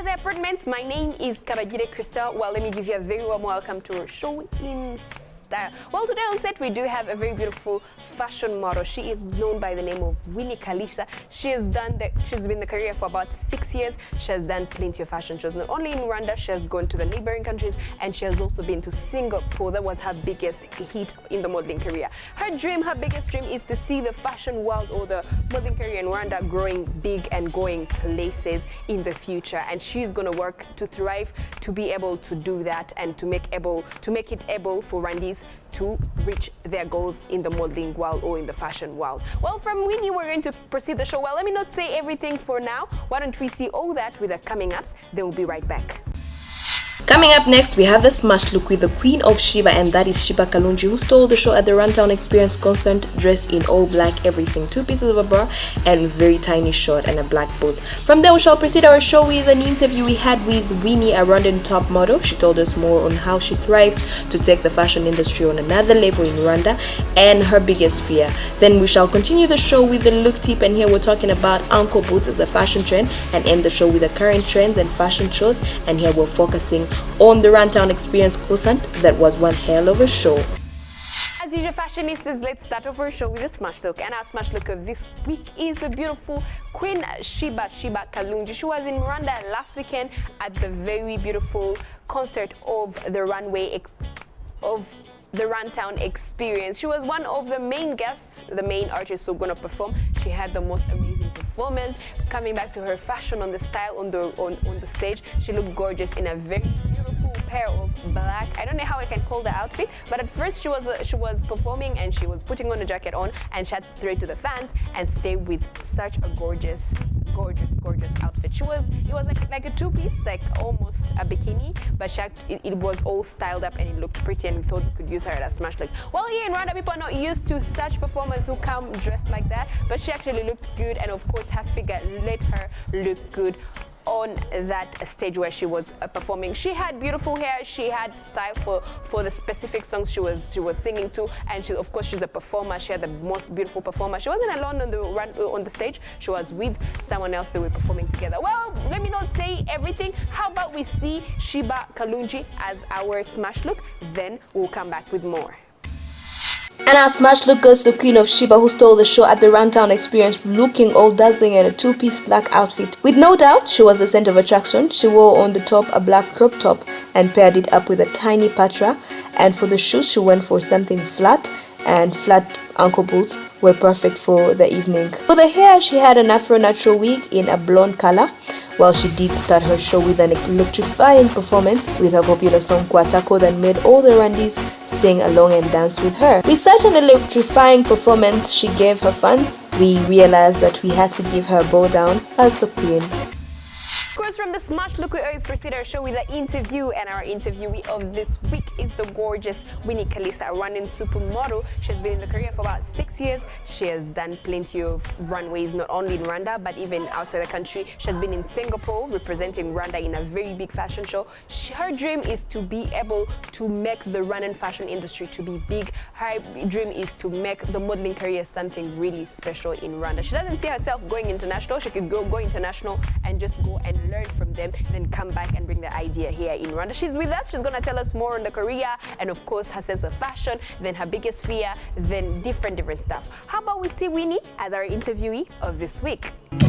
Paradise Apartments. My name is Kabagire Christelle. Well, let me give you a very warm welcome to our show in style. Well, today on set we do have a very beautiful fashion model. She is known by the name of Winnie Kalisa. She's been in the career for about 6 years. She has done plenty of fashion shows, not only in Rwanda. She has gone to the neighboring countries, and she has also been to Singapore. That was her biggest hit in the modeling career. Her biggest dream is to see the fashion world or the modeling career in Rwanda growing big and going places in the future. And she's going to work to thrive to be able to do that and to make it able for Rwandese to reach their goals in the modeling world or in the fashion world. Well, from Winnie, we're going to proceed the show. Well, let me not say everything for now. Why don't we see all that with the coming ups? Then we'll be right back. Coming up next, we have the smash look with the Queen of Sheba, and that is Sheba Kalunji, who stole the show at the Runtown Experience concert, dressed in all black everything, 2 pieces of a bra and very tiny short and a black boot. From there, we shall proceed our show with an interview we had with Winnie, a Rwandan top model. She told us more on how she thrives to take the fashion industry on another level in Rwanda and her biggest fear. Then we shall continue the show with the look tip, and here we're talking about ankle boots as a fashion trend, and end the show with the current trends and fashion shows, and here we're focusing on the Runtown Experience concert. That was one hell of a show. As usual, fashionistas, let's start off our show with a smash look. And our smash look of this week is the beautiful Queen Sheba Kalunji. She was in Rwanda last weekend at the very beautiful concert of the Runtown Experience. She was one of the main guests, the main artists who are going to perform. She had the most amazing performance. Coming back to her fashion on the style on the stage, she looked gorgeous in a very beautiful pair of black. I don't know how I can call the outfit, but at first she was performing and she was putting on a jacket on, and she had to throw it to the fans and stay with such a gorgeous outfit. It was like a 2-piece, like almost a bikini, but it was all styled up and it looked pretty, and we thought we could use her as a smash look. Well, here in Rwanda, people are not used to such performers who come dressed like that, but she actually looked good, and of course her figure let her look good on that stage where she was performing. She had beautiful hair, she had style for the specific songs she was singing to, and of course she's a performer. She had the most beautiful performer. She wasn't alone on the stage. She was with someone else. They were performing together. Well, let me not say everything. How about we see Sheba Kalunji as our smash look, then we'll come back with more. And our smash look goes to the Queen of Sheba, who stole the show at the Runtown Experience, looking all dazzling in a 2-piece black outfit. With no doubt, she was the center of attraction. She wore on the top a black crop top and paired it up with a tiny patra. And for the shoes, she went for something flat, and flat ankle boots were perfect for the evening. For the hair, she had an Afro natural wig in a blonde color. Well, she did start her show with an electrifying performance with her popular song Kwatako that made all the Rwandese sing along and dance with her. With such an electrifying performance she gave her fans, we realized that we had to give her a bow down as the queen. Of course, from the smash look, we always proceed our show with an interview, and our interviewee of this week is the gorgeous Winnie Kalisa, a Rwandan supermodel. She has been in the career for about 6 years. She has done plenty of runways, not only in Rwanda, but even outside the country. She has been in Singapore, representing Rwanda in a very big fashion show. Her dream is to be able to make the Rwandan fashion industry to be big. Her dream is to make the modeling career something really special in Rwanda. She doesn't see herself going international. She could go international and just go and learn from them, then come back and bring the idea here in Rwanda. She's with us. She's going to tell us more on the career and of course her sense of fashion, then her biggest fear, then different stuff. How about we see Winnie as our interviewee of this week? My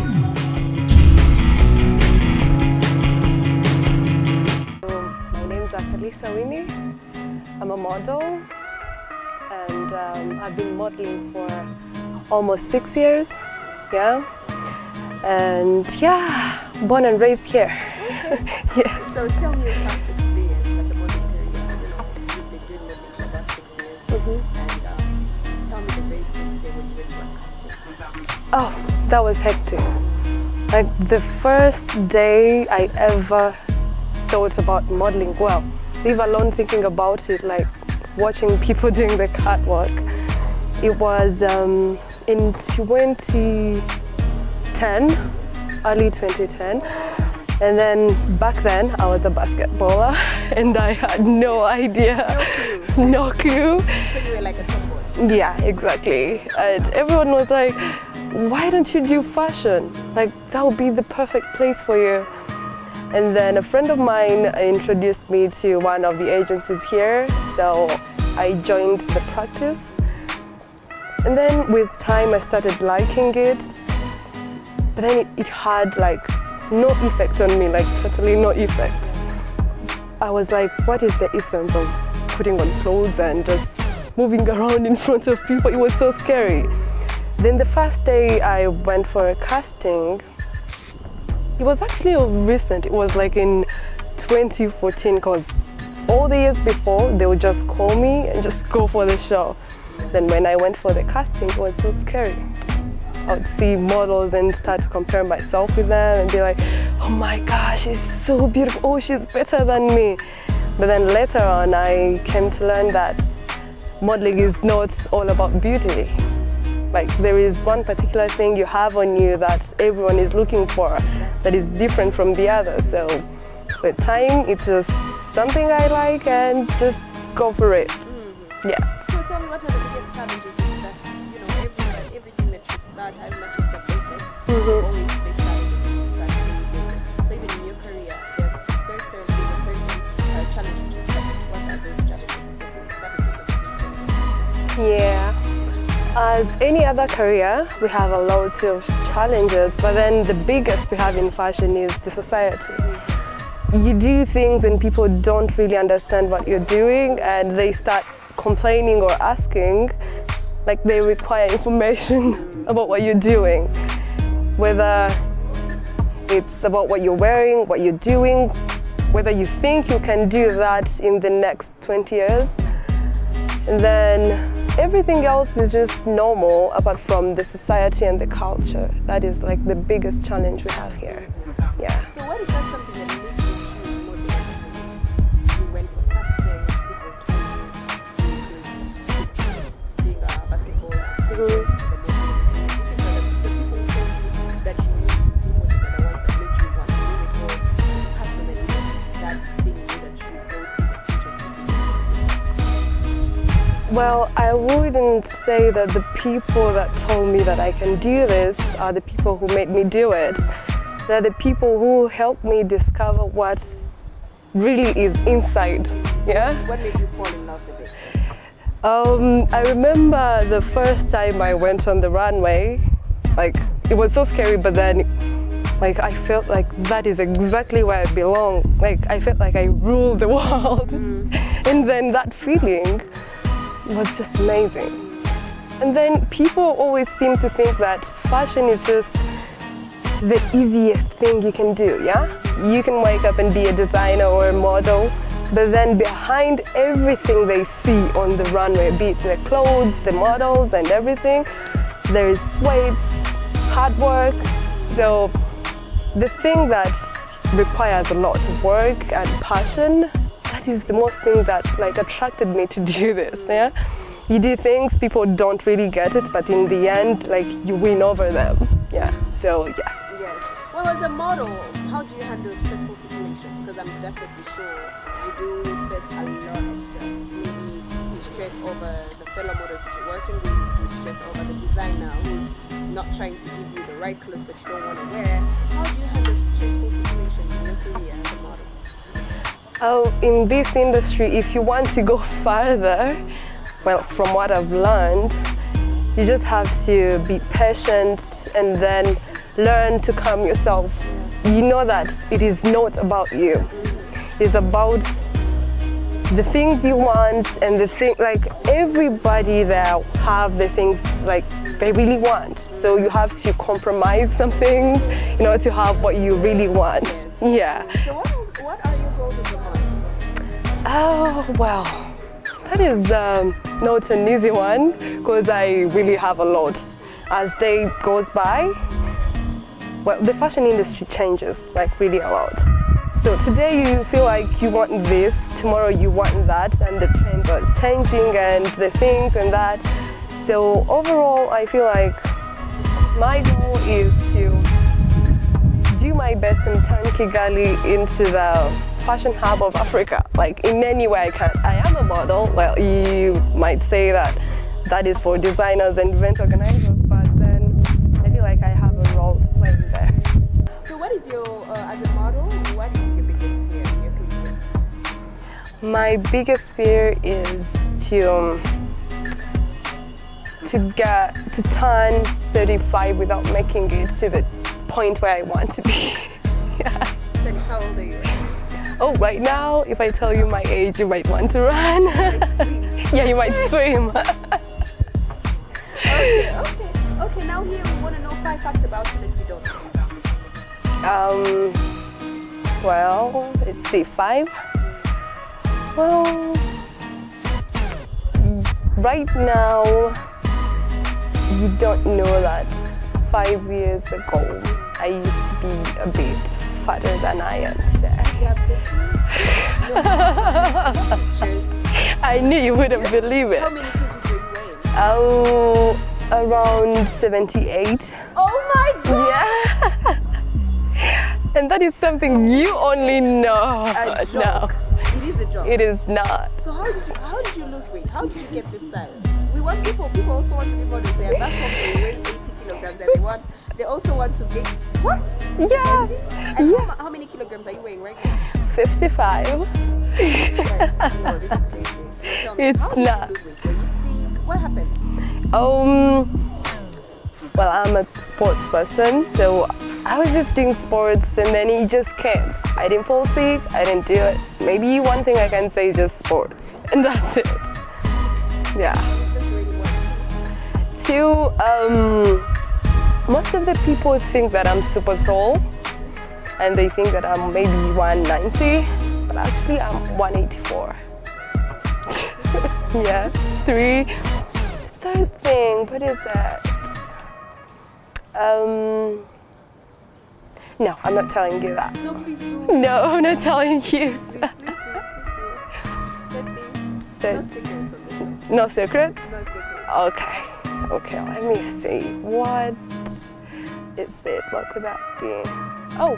name is Kalisa Winnie. I'm a model, and I've been modeling for almost 6 years. Yeah. And yeah, born and raised here. Okay. Yeah. So tell me your first experience at the modeling career. You've been doing modeling for about 6 years. And tell me the very first day when you went for a casting. Oh, that was hectic. Like the first day I ever thought about modeling, well, leave alone thinking about it, like watching people doing the catwalk. It was in 2010, early 2010. And then back then I was a basketballer and I had no idea. No clue. So you were like a tomboy? Yeah, exactly. And everyone was like, why don't you do fashion? Like, that would be the perfect place for you. And then a friend of mine introduced me to one of the agencies here, so I joined the practice. And then with time I started liking it, but then it had like no effect on me, like totally no effect. I was like, what is the essence of putting on clothes and just moving around in front of people? It was so scary. Then the first day I went for a casting, it was actually recent. It was like in 2014, because all the years before they would just call me and just go for the show. Then when I went for the casting, it was so scary. I would see models and start to compare myself with them and be like, oh my gosh, she's so beautiful, oh, she's better than me. But then later on I came to learn that modeling is not all about beauty. Like there is one particular thing you have on you that everyone is looking for that is different from the other. So with time, it's just something I like and just go for it. Yeah. So tell me, what are the biggest challenges in this? You know, everything that you start, how much it's a business, you always face challenges when you start any business. So even in your career, there's a certain challenge you keep facing. What are those challenges you face when you start a business? Yeah. As any other career, we have a lot of challenges, but then the biggest we have in fashion is the society. You do things and people don't really understand what you're doing, and they start complaining or asking, like they require information about what you're doing. Whether it's about what you're wearing, what you're doing, whether you think you can do that in the next 20 years. And then everything else is just normal apart from the society and the culture. That is like the biggest challenge we have here. Yeah. So what is that something that made you choose modeling? You went for castings, people told you could being a basketballer, the modeling. You think that the people who told you that you need to do modeling are the ones that made you want to do it, or personally was that thing that you wrote in the future to do? Well, I wouldn't say that the people that told me that I can do this are the people who made me do it. They're the people who helped me discover what really is inside. Yeah. What made you fall in love with it? I remember the first time I went on the runway, like it was so scary, but then like I felt like that is exactly where I belong. Like I felt like I ruled the world. And then that feeling was just amazing. And then people always seem to think that fashion is just the easiest thing you can do, yeah? You can wake up and be a designer or a model, but then behind everything they see on the runway, be it the clothes, the models and everything, there is sweat, hard work. So the thing that requires a lot of work and passion, that is the most thing that like attracted me to do this, yeah? You do things, people don't really get it, but in the end, like you win over them, yeah, so yeah. Yes. Well, as a model, how do you handle stressful situations? Because I'm definitely sure you do face a lot of stress. Maybe you stress over the fellow models that you're working with, you stress over the designer who's not trying to give you the right clothes that you don't want to wear. How do you handle stressful situations in your career as a model? Oh, in this industry, if you want to go further, well, from what I've learned, you just have to be patient and then learn to calm yourself. You know that it is not about you. It's about the things you want and the thing, like everybody there have the things like they really want. So you have to compromise some things in order to have what you really want. Yeah. So what are your goals as a model? Oh, well, that is not an easy one because I really have a lot. As day goes by, well, the fashion industry changes like really a lot. So today you feel like you want this, tomorrow you want that, and the trends are changing and the things and that. So overall, I feel like my goal is to do my best and turn Kigali into the fashion hub of Africa, like in any way I can. I am a model. Well, you might say that that is for designers and event organizers, but then I feel like I have a role to play there. So what is your, as a model, what is My biggest fear is to turn 35 without making it to the point where I want to be. Yeah. Then how old are you? Oh, right now, if I tell you my age, you might want to run. Yeah, you might swim. Okay. Now here we want to know 5 facts about you that we don't know. Well, let's see, 5. Well, right now, you don't know that 5 years ago, I used to be a bit fatter than I am today. You have pictures? I knew you wouldn't believe it. How many kgs were you weighing? Oh, around 78. Oh my God! Yeah. And that is something you only know. A joke. No, It is a joke. it is not. So how did you lose weight? How did you get this size? We want people also want to be models. They are back home, they weigh 80 kilograms and they also want to gain. What? Yeah. 70? And how many kilograms are you weighing right now? 55. No, this is crazy. Tell me, It's how did you not. lose weight? Were you sick? What happened? Well, I'm a sports person, so I was just doing sports and then it just came. I didn't fall sick, I didn't do it. Maybe one thing I can say is just sports, and that's it. Yeah. That's really what. 2, most of the people think that I'm super tall and they think that I'm maybe 190, but actually I'm 184. Yeah. 3, third thing, what is that? No, I'm not telling you that. No, please do. No, I'm not telling you. Please do. That thing. That- No secrets on this one. No secrets? No secrets. Okay, let me see. What is it? What could that be? Oh,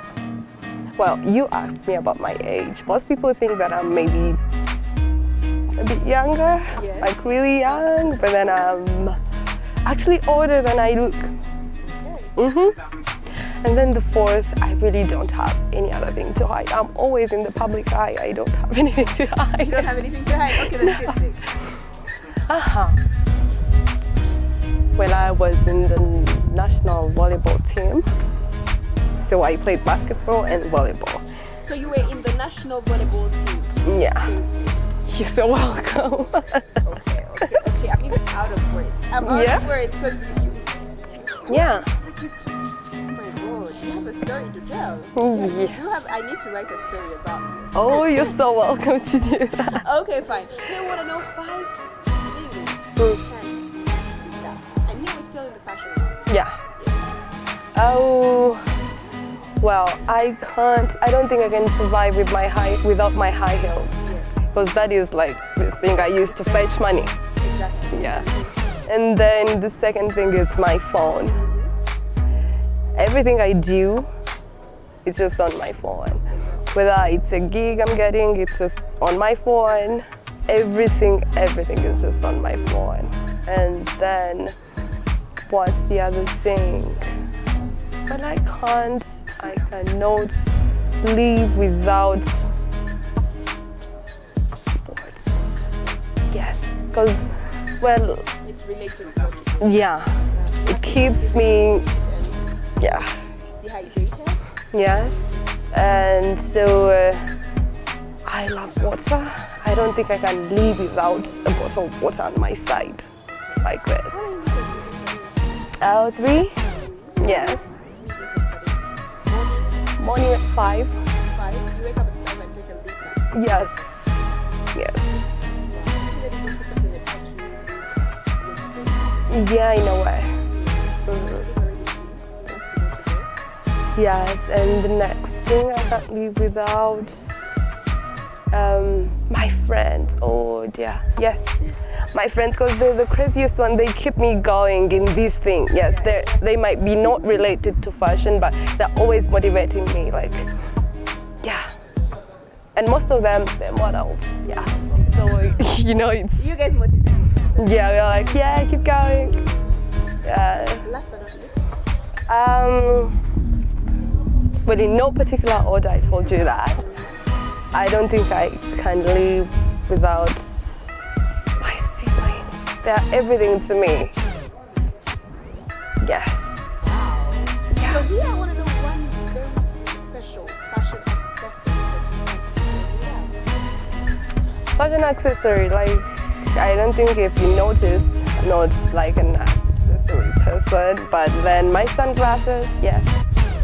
well, you asked me about my age. Most people think that I'm maybe a bit younger, Yes. like really young, but then I'm actually older than I look. And then the 4th, I really don't have any other thing to hide. I'm always in the public eye. I don't have anything to hide. You don't have anything to hide? Okay, that's good thing. Well, I was in the national volleyball team. So I played basketball and volleyball. So you were in the national volleyball team. Yeah, Thank you. you're so welcome. Okay. I'm even out of words. I'm out Yeah? of words because you Yeah. like you. Oh my God, you have a story to tell. Yeah. I need to write a story about you. Oh, you're so welcome to do that. Okay, fine. Here we want to know 5 things you can do that. And here we're still in the fashion world. Yeah. Oh, well, I don't think I can survive with without my high heels. Yes. Because that is like the thing I use to fetch money. Exactly. Yeah. And then the second thing is my phone. Everything I do is just on my phone. Whether it's a gig I'm getting, it's just on my phone. Everything is just on my phone. And then what's the other thing? But I cannot live without sports. Yes, because, well, It's related to what you do. yeah, it keeps me, yeah, Dehydrated. yes. And so I love water. I don't think I can live without a bottle of water on my side, like this. How many liters do you drink? 3, yes. Morning, Morning at 5, 5. You wake up at 5 and drink a liter. yes, yes. I think that is also something that helps you lose weight. Yeah, in a way. It's already sweet. Just to go. Yes, and the next thing I can't live without my friends. Oh dear, yes, my friends, because they're the craziest one. They keep me going in this thing. Yes, they might be not related to fashion, but they're always motivating me. Like, yeah, and most of them they're models. Yeah, so you know it's You guys motivate each other. yeah. We're like yeah, keep going. Yeah. Last but not least, But in no particular order, I told you that. I don't think I can live without my siblings. They're everything to me. Yes. So here I want to know one very special fashion accessory that you like. Fashion accessory, like, I don't think if you noticed, not like an accessory person, but then my sunglasses, yes.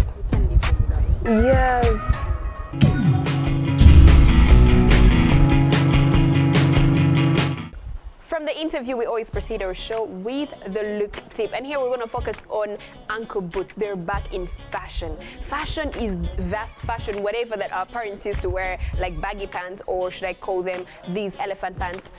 You can live without it. Yes. From the interview, we always proceed our show with the look tip. And here we're going to focus on ankle boots. They're back in fashion. Fashion is vast fashion, whatever that our parents used to wear, like baggy pants, or should I call them these elephant pants,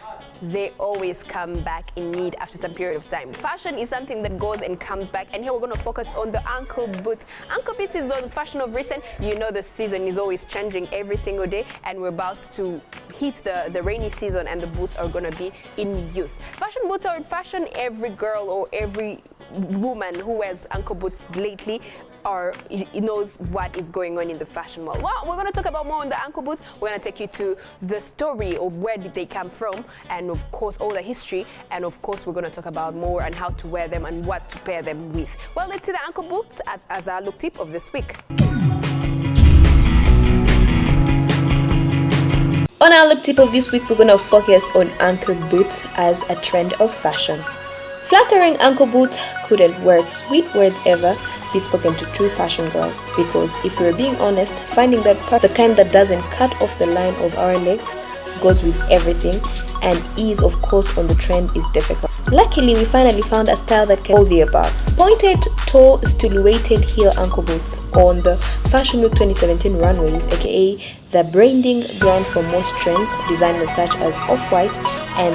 they always come back in need after some period of time. Fashion is something that goes and comes back. And here we're going to focus on the ankle boots. Ankle boots is the fashion of recent. You know, the season is always changing every single day, and we're about to hit the rainy season, and the boots are going to be in use. Fashion boots are in fashion. Every girl or every woman who wears ankle boots lately knows what is going on in the fashion world. Well, we're going to talk about more on the ankle boots. We're going to take you to the story of where did they come from, and of course all the history, and of course we're going to talk about more on how to wear them and what to pair them with. Well, let's see the ankle boots as our look tip of this week. On our look tip of this week, we're going to focus on ankle boots as a trend of fashion. Flattering ankle boots couldn't, where sweet words ever, be spoken to true fashion girls. Because if we're being honest, finding that part, the kind that doesn't cut off the line of our leg, goes with everything, and is of course on the trend is difficult. Luckily, we finally found a style that can all the above. Pointed toe silhouetted heel ankle boots on the Fashion Week 2017 runways, aka the branding ground for most trends. Designers such as Off-White and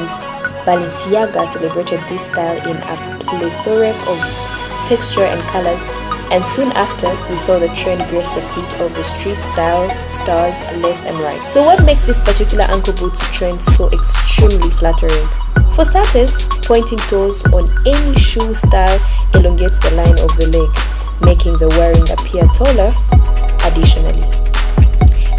Balenciaga celebrated this style in a plethora of texture and colors, and soon after we saw the trend grace the feet of the street style stars left and right. So what makes this particular ankle boots trend so extremely flattering? For starters, pointing toes on any shoe style elongates the line of the leg, making the wearing appear taller. Additionally,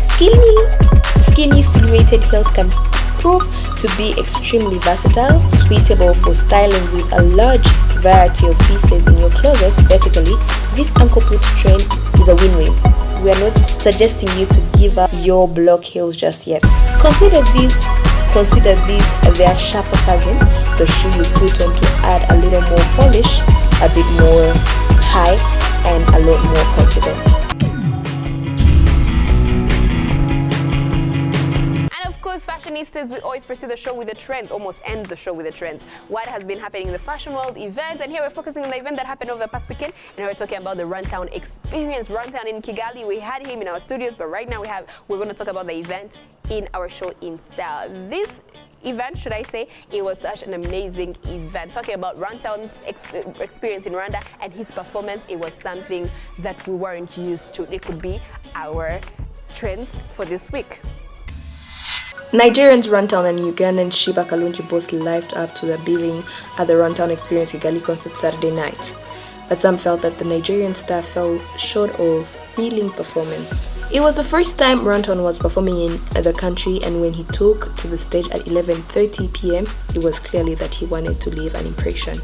skinny silhouetted heels can prove to be extremely versatile, suitable for styling with a large variety of pieces in your closet. Basically, this ankle boot trend is a win-win. We are not suggesting you to give up your block heels just yet. Consider these their sharper cousin, the shoe you put on to add a little more polish, a bit more high, and a lot more confident. Fashionistas, we always pursue the show with the trends, almost end the show with the trends. What has been happening in the fashion world, events, and here we're focusing on the event that happened over the past weekend, and we're talking about the Runtown experience. Runtown in Kigali, we had him in our studios, but right now we're going to talk about the event in our show in style. This event, should I say, it was such an amazing event. Talking about Runtown's experience in Rwanda and his performance, it was something that we weren't used to. It could be our trends for this week. Nigerians Runtown and Ugandan Sheba Kalunji both lived up to the billing at the Runtown Experience Kigali concert Saturday night, but some felt that the Nigerian star fell short of billing performance. It was the first time Runtown was performing in the country, and when he took to the stage at 11:30 p.m, it was clearly that he wanted to leave an impression.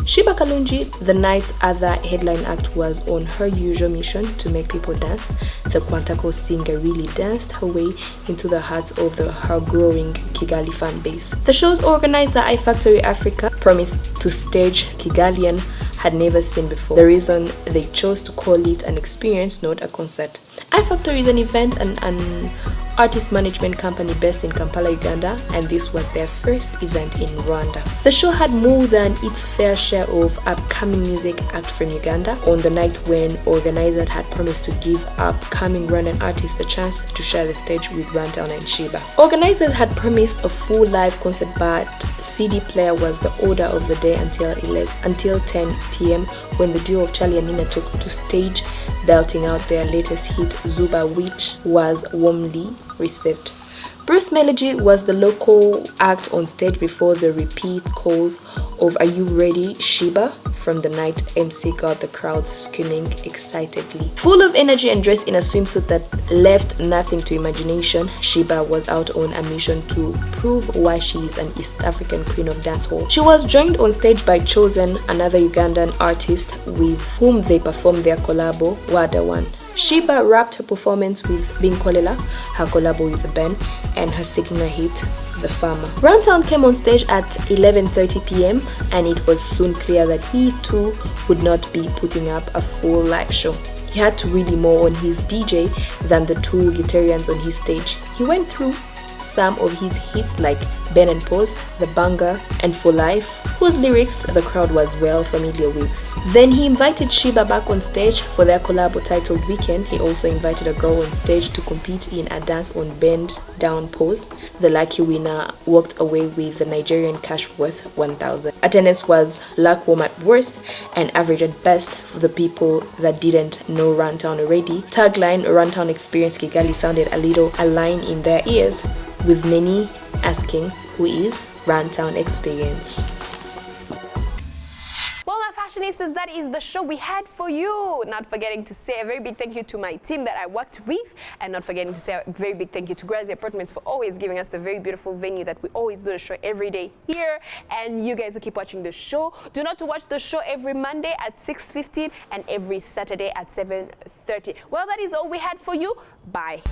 Sheba Kalunji, the night's other headline act, was on her usual mission to make people dance. The Kwantako singer really danced her way into the hearts of her growing Kigali fan base. The show's organizer, iFactory Africa, promised to stage Kigalian had never seen before. The reason they chose to call it an experience, not a concert. iFactory is an event and an artist management company based in Kampala, Uganda, and this was their first event in Rwanda. The show had more than its fair share of upcoming music acts from Uganda on the night when organizers had promised to give upcoming Rwandan artists a chance to share the stage with Runtown and Sheba. Organizers had promised a full live concert, but CD player was the order of the day until 10 p.m. when the duo of Charlie and Nina took to stage, belting out their latest hit Zuba, which was warmly received. Bruce Melody was the local act on stage before the repeat calls of "Are You Ready, Sheba?" from the night. MC got the crowds screaming excitedly. Full of energy and dressed in a swimsuit that left nothing to imagination, Sheba was out on a mission to prove why she is an East African queen of dancehall. She was joined on stage by Chosen, another Ugandan artist with whom they performed their collabo, Wada One. Sheba wrapped her performance with Binkolela, her collabo with Ben, and her signature hit, The Farmer. Runtown came on stage at 11:30 p.m. and it was soon clear that he too would not be putting up a full live show. He had to really more on his DJ than the two guitarians on his stage. He went through some of his hits like Ben and Pose, The Banger, and For Life, whose lyrics the crowd was well familiar with. Then he invited Sheba back on stage for their collabo titled Weekend. He also invited a girl on stage to compete in a dance on Bend Down Pose. The lucky winner walked away with the Nigerian cash worth 1,000. Attendance was lukewarm at worst and average at best for the people that didn't know Runtown already. Tagline Runtown Experience Kigali sounded a little a line in their ears, with many asking, who is Runtown Experience? Well, my fashionistas, that is the show we had for you. Not forgetting to say a very big thank you to my team that I worked with, and not forgetting to say a very big thank you to Grazi Apartments for always giving us the very beautiful venue that we always do the show every day here. And you guys who keep watching the show, do not to watch the show every Monday at 6:15 and every Saturday at 7:30. Well, that is all we had for you. Bye.